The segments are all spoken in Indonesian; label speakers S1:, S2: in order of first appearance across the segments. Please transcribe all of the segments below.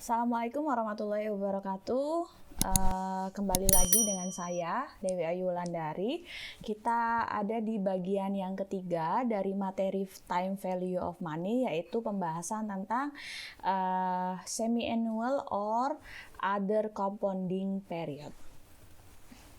S1: Assalamualaikum warahmatullahi wabarakatuh. Kembali lagi dengan saya Dewi Ayu Wulandari. Kita ada di bagian yang ketiga dari materi time value of money, yaitu pembahasan tentang semi-annual or other compounding period.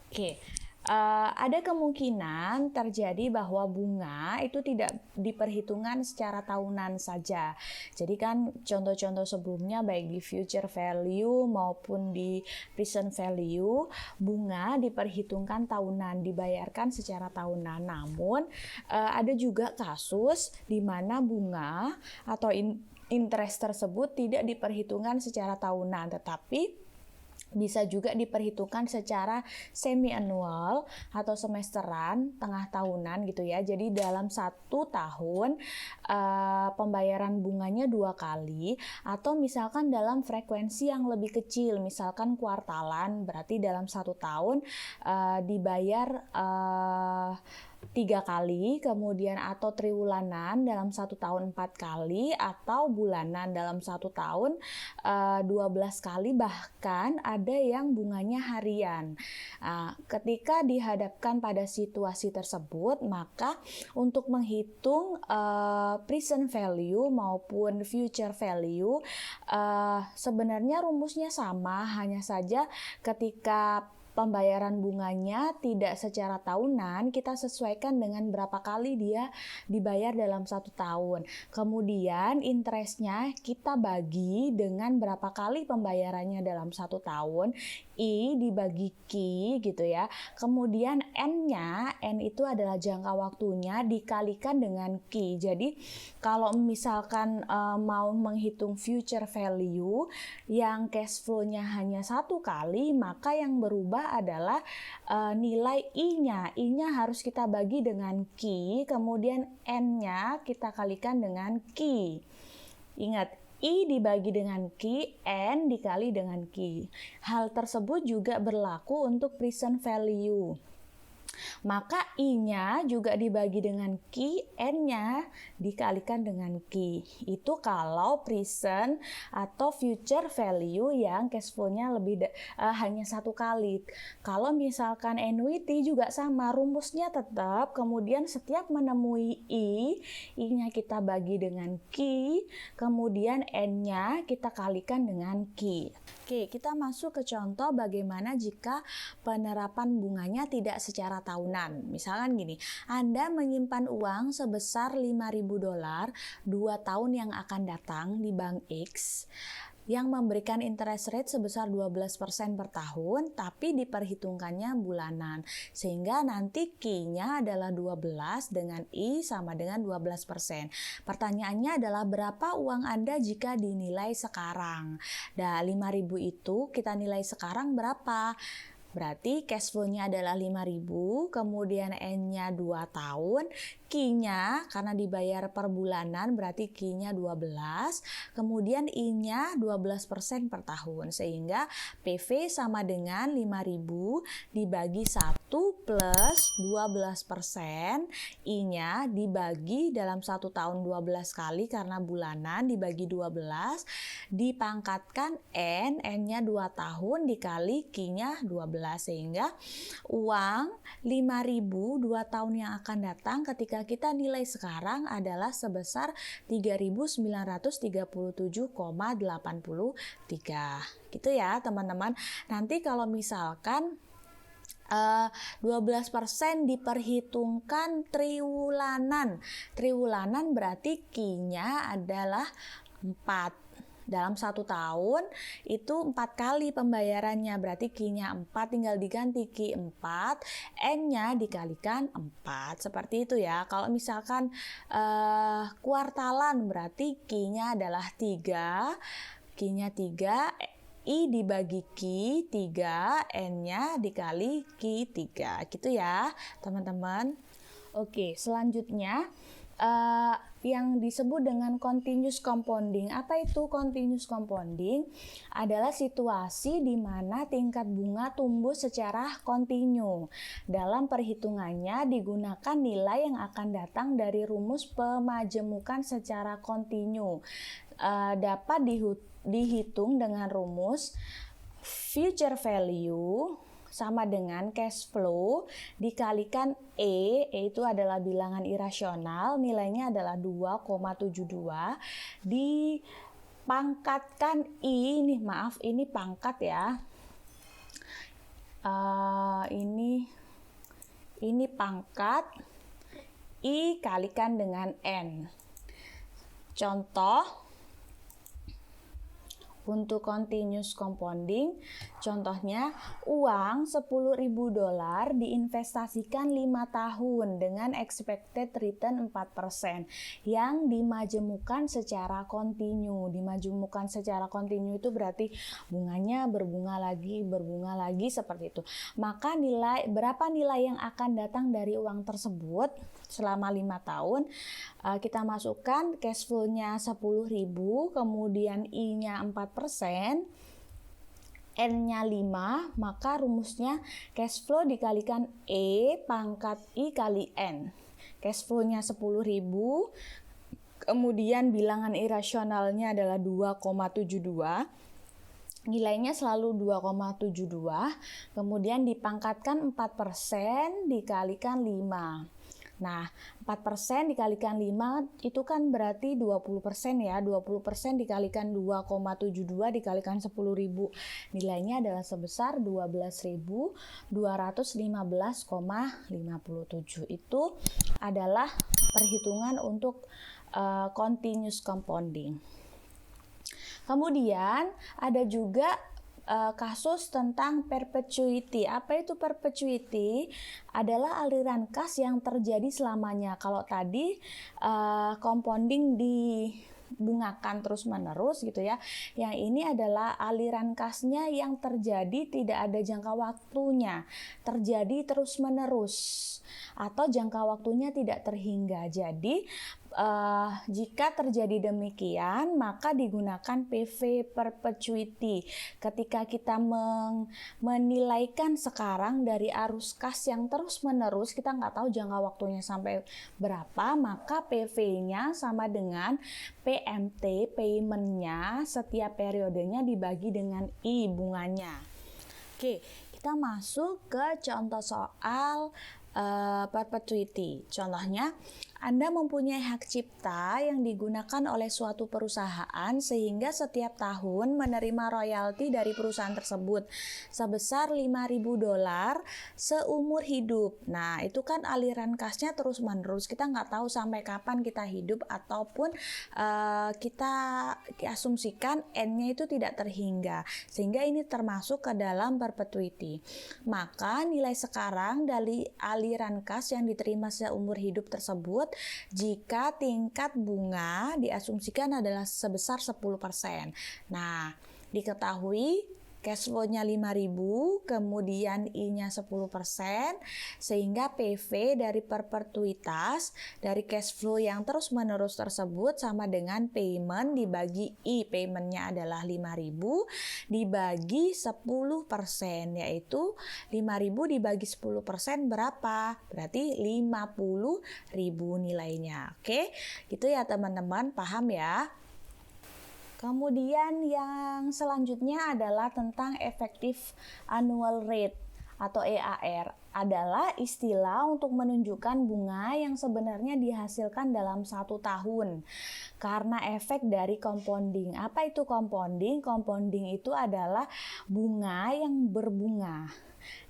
S1: Oke. Ada kemungkinan terjadi bahwa bunga itu tidak diperhitungkan secara tahunan saja. Jadi kan contoh-contoh sebelumnya baik di future value maupun di present value, bunga diperhitungkan tahunan, dibayarkan secara tahunan. Namun ada juga kasus di mana bunga atau interest tersebut tidak diperhitungkan secara tahunan, tetapi bisa juga diperhitungkan secara semi-annual atau semesteran, tengah tahunan gitu ya. Jadi dalam 1 tahun pembayaran bunganya 2 kali, atau misalkan dalam frekuensi yang lebih kecil, misalkan kuartalan, berarti dalam 1 tahun dibayar 3 kali, kemudian atau triwulanan dalam 1 tahun 4 kali, atau bulanan dalam 1 tahun 12 kali, bahkan ada yang bunganya harian. Ketika dihadapkan pada situasi tersebut, maka untuk menghitung present value maupun future value sebenarnya rumusnya sama, hanya saja ketika pembayaran bunganya tidak secara tahunan, kita sesuaikan dengan berapa kali dia dibayar dalam 1 tahun. Kemudian interestnya kita bagi dengan berapa kali pembayarannya dalam 1 tahun, I dibagi Q gitu ya. Kemudian N-nya, N itu adalah jangka waktunya dikalikan dengan Q. Jadi kalau misalkan mau menghitung future value yang cash flow-nya hanya 1 kali, maka yang berubah adalah nilai I-nya. I-nya harus kita bagi dengan Q, kemudian N-nya kita kalikan dengan Q. Ingat, I dibagi dengan Q, N dikali dengan Q. Hal tersebut juga berlaku untuk present value. Maka I-nya juga dibagi dengan Q, N-nya dikalikan dengan Q. Itu kalau present atau future value yang cash flow-nya hanya 1 kali. Kalau misalkan annuity juga sama, rumusnya tetap, kemudian setiap menemui I-nya kita bagi dengan Q, kemudian N-nya kita kalikan dengan Q. Oke, kita masuk ke contoh bagaimana jika penerapan bunganya tidak secara tahunan. Misalkan gini, Anda menyimpan uang sebesar $5.000 2 tahun yang akan datang di Bank X yang memberikan interest rate sebesar 12% per tahun, tapi diperhitungkannya bulanan. Sehingga nanti Q-nya adalah 12 dengan I sama dengan 12%. Pertanyaannya adalah berapa uang Anda jika dinilai sekarang? Nah, 5.000 itu kita nilai sekarang berapa? Berarti cash flow-nya adalah 5.000, kemudian N-nya 2 tahun, Q-nya karena dibayar per bulanan berarti Q-nya 12, kemudian I-nya 12% per tahun, sehingga PV sama dengan 5.000 dibagi 1 plus 12%, I-nya dibagi dalam 1 tahun 12 kali karena bulanan dibagi 12, dipangkatkan N, N-nya 2 tahun dikali Q-nya 12, sehingga uang 5.000 2 tahun yang akan datang ketika kita nilai sekarang adalah sebesar 3.937,83. Gitu ya teman-teman. Nanti kalau misalkan 12% diperhitungkan triwulanan. Triwulanan berarti Q-nya adalah 4. Dalam 1 tahun itu 4 kali pembayarannya, berarti Q-nya 4, tinggal diganti Q 4, N-nya dikalikan 4, seperti itu ya. Kalau misalkan kuartalan berarti Q-nya adalah 3, Q-nya 3, I dibagi Q 3, N-nya dikali Q 3, gitu ya teman-teman. Oke, selanjutnya yang disebut dengan continuous compounding. Apa itu continuous compounding? Adalah situasi di mana tingkat bunga tumbuh secara kontinu. Dalam perhitungannya digunakan nilai yang akan datang dari rumus pemajemukan secara kontinu. Dapat dihitung dengan rumus future value sama dengan cash flow dikalikan E itu adalah bilangan irasional, nilainya adalah 2,72 dipangkatkan I, ini pangkat ya. Ini pangkat I kalikan dengan N. Contoh untuk continuous compounding, contohnya uang $10.000 diinvestasikan 5 tahun dengan expected return 4% yang dimajemukkan secara kontinu. Dimajemukkan secara kontinu itu berarti bunganya berbunga lagi seperti itu. Maka berapa nilai yang akan datang dari uang tersebut selama 5 tahun? Kita masukkan cash flow-nya 10.000, kemudian I-nya 4%, N-nya 5, maka rumusnya cash flow dikalikan E pangkat I kali N. Cash flow-nya 10.000, kemudian bilangan irasionalnya adalah 2,72. Nilainya selalu 2,72, kemudian dipangkatkan 4% dikalikan 5. Nah, 4% dikalikan 5 itu kan berarti 20% ya. 20% dikalikan 2,72 dikalikan 10.000. Nilainya adalah sebesar 12.215,57. Itu adalah perhitungan untuk continuous compounding. Kemudian ada juga kasus tentang perpetuity. Apa itu perpetuity? Adalah aliran kas yang terjadi selamanya. Kalau tadi compounding dibungakan terus-menerus gitu ya. Yang ini adalah aliran kasnya yang terjadi tidak ada jangka waktunya. Terjadi terus-menerus atau jangka waktunya tidak terhingga. Jadi jika terjadi demikian, maka digunakan PV perpetuity. Ketika kita menilaikan sekarang dari arus kas yang terus-menerus, kita nggak tahu jangka waktunya sampai berapa, maka PV-nya sama dengan PMT, payment-nya setiap periodenya dibagi dengan I, bunganya. Oke, kita masuk ke contoh soal perpetuity. Contohnya, Anda mempunyai hak cipta yang digunakan oleh suatu perusahaan sehingga setiap tahun menerima royalti dari perusahaan tersebut sebesar $5.000 seumur hidup. Nah, itu kan aliran kasnya terus-menerus. Kita nggak tahu sampai kapan kita hidup ataupun kita asumsikan N-nya itu tidak terhingga. Sehingga ini termasuk ke dalam perpetuity. Maka nilai sekarang dari aliran kas yang diterima seumur hidup tersebut jika tingkat bunga diasumsikan adalah sebesar 10%. Nah, diketahui cash flow-nya 5.000, kemudian I-nya 10%, sehingga PV dari perpetuitas dari cash flow yang terus-menerus tersebut sama dengan payment dibagi I. Payment-nya adalah 5.000 dibagi 10%, yaitu 5.000 dibagi 10% berapa? Berarti 50.000 nilainya. Oke, gitu ya teman-teman, paham ya? Kemudian yang selanjutnya adalah tentang effective annual rate atau EAR. Adalah istilah untuk menunjukkan bunga yang sebenarnya dihasilkan dalam 1 tahun karena efek dari compounding. Apa itu compounding? Compounding itu adalah bunga yang berbunga,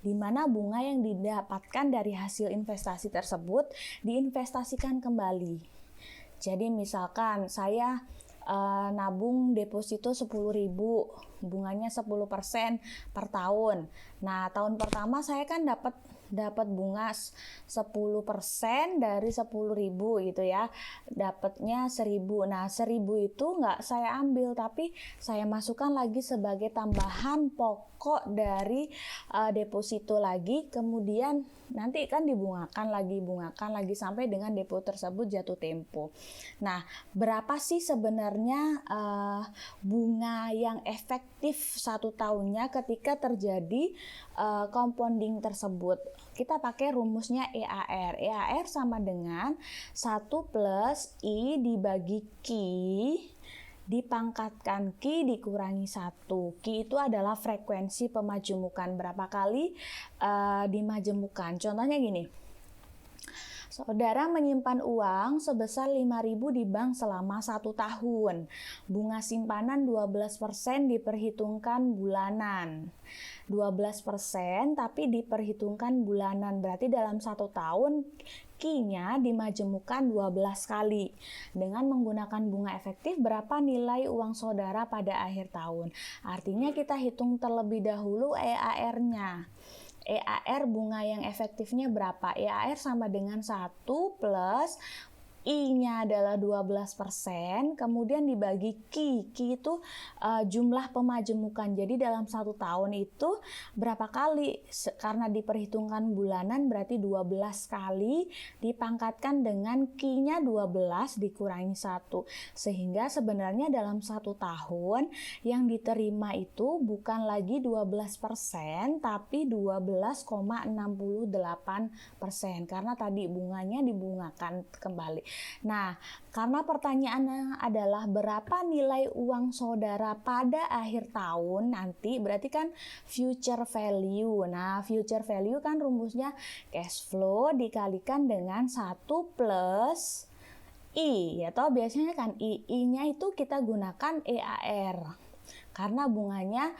S1: di mana bunga yang didapatkan dari hasil investasi tersebut diinvestasikan kembali. Jadi misalkan saya nabung deposito 10.000, bunganya 10% per tahun. Nah, tahun pertama saya kan dapat dapat bunga 10% dari 10.000 gitu ya, dapatnya 1.000. Nah 1.000 itu nggak saya ambil, tapi saya masukkan lagi sebagai tambahan pokok dari deposito lagi, kemudian nanti kan dibungakan lagi sampai dengan depo tersebut jatuh tempo. Nah, berapa sih sebenarnya bunga yang efektif 1 tahunnya ketika terjadi compounding tersebut? Kita pakai rumusnya EAR. EAR sama dengan 1 plus I dibagi Q dipangkatkan Q dikurangi 1. Q itu adalah frekuensi pemajemukan, berapa kali dimajemukan. Contohnya gini, saudara menyimpan uang sebesar 5.000 di bank selama 1 tahun. Bunga simpanan 12% diperhitungkan bulanan. 12% tapi diperhitungkan bulanan, berarti dalam 1 tahun Q-nya dimajemukan 12 kali. Dengan menggunakan bunga efektif, berapa nilai uang saudara pada akhir tahun? Artinya kita hitung terlebih dahulu EAR-nya. EAR bunga yang efektifnya berapa? EAR sama dengan 1 plus I-nya adalah 12%, kemudian dibagi Q. Q itu jumlah pemajemukan. Jadi dalam 1 tahun itu berapa kali? Karena diperhitungkan bulanan berarti 12 kali dipangkatkan dengan Q-nya 12 dikurangi 1. Sehingga sebenarnya dalam 1 tahun yang diterima itu bukan lagi 12%, tapi 12,68%. Karena tadi bunganya dibungakan kembali. Nah, karena pertanyaannya adalah berapa nilai uang saudara pada akhir tahun nanti, berarti kan future value. Nah, future value kan rumusnya cash flow dikalikan dengan 1 plus I, ya toh biasanya kan I-nya itu kita gunakan EAR. Karena bunganya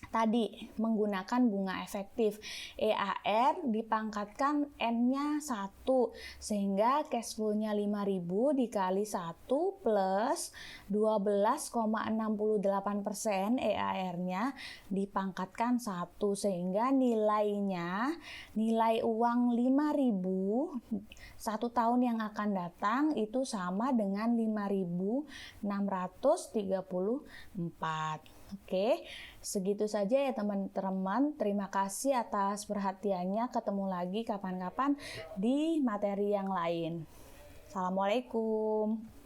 S1: tadi menggunakan bunga efektif, EAR dipangkatkan N-nya 1, sehingga cash flow-nya 5.000 dikali 1 plus 12,68% EAR-nya dipangkatkan 1, sehingga nilai uang 5.000 1 tahun yang akan datang itu sama dengan 5.634. Oke, segitu saja ya teman-teman. Terima kasih atas perhatiannya. Ketemu lagi kapan-kapan di materi yang lain. Assalamualaikum.